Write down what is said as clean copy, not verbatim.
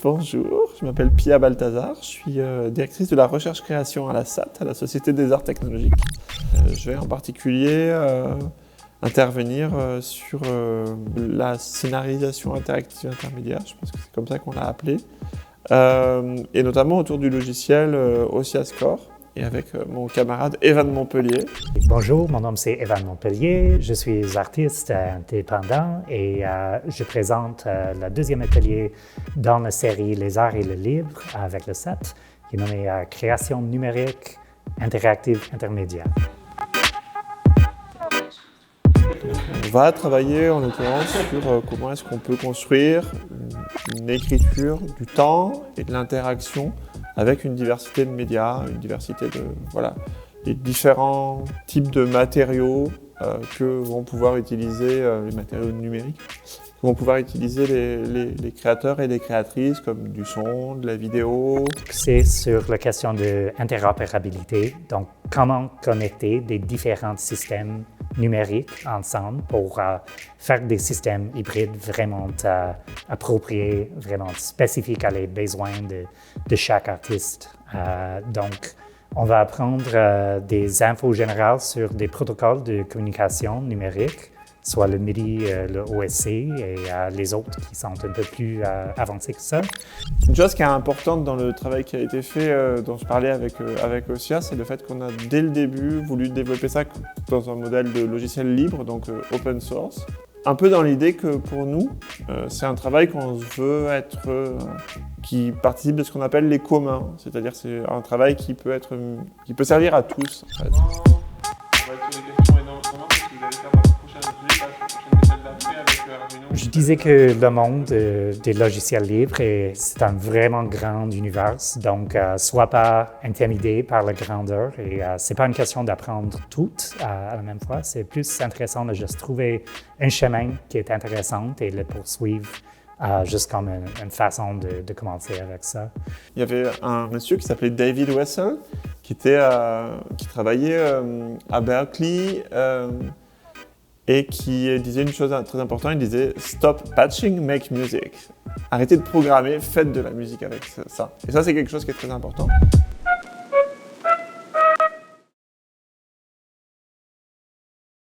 Bonjour, je m'appelle Pia Balthazar, je suis directrice de la recherche-création à la SAT, à la Société des Arts Technologiques. Je vais en particulier intervenir sur la scénarisation interactive intermédiaire, je pense que c'est comme ça qu'on l'a appelé, et notamment autour du logiciel OssiaScore, et avec mon camarade Evan Montpellier. Bonjour, mon nom c'est Evan Montpellier, je suis artiste indépendant et je présente le deuxième atelier dans la série Les Arts et le Livre avec le SAT, qui est nommé Création numérique interactive intermédiaire. On va travailler en l'occurrence sur comment est-ce qu'on peut construire une écriture du temps et de l'interaction avec une diversité de médias, une diversité de les différents types de matériaux que vont pouvoir utiliser les matériaux numériques, que vont pouvoir utiliser les créateurs et les créatrices comme du son, de la vidéo. C'est sur la question de interopérabilité, donc comment connecter des différents systèmes numériques ensemble pour faire des systèmes hybrides vraiment appropriés, vraiment spécifiques à les besoins de chaque artiste. Donc, on va apprendre des infos générales sur des protocoles de communication numérique, soit le MIDI, le OSC et les autres qui sont un peu plus avancés que ça. Une chose qui est importante dans le travail qui a été fait, dont je parlais avec Ossia, c'est le fait qu'on a dès le début voulu développer ça dans un modèle de logiciel libre, donc open source. Un peu dans l'idée que pour nous, c'est un travail qu'on veut être, qui participe de ce qu'on appelle les communs, c'est-à-dire c'est un travail qui peut servir à tous. En fait. On va être sur les questions et notamment ce que vous allez faire dans la prochaine atelier, la prochaine méthode d'après avec Arduino. Je disais que le monde des logiciels libres, c'est un vraiment grand univers, donc sois pas intimidé par la grandeur et c'est pas une question d'apprendre tout à la même fois, c'est plus intéressant de juste trouver un chemin qui est intéressant et le poursuivre juste comme une façon de commencer avec ça. Il y avait un monsieur qui s'appelait David Wessel qui travaillait à Berkeley et qui disait une chose très importante, il disait « Stop patching, make music ». Arrêtez de programmer, faites de la musique avec ça. Et ça, c'est quelque chose qui est très important.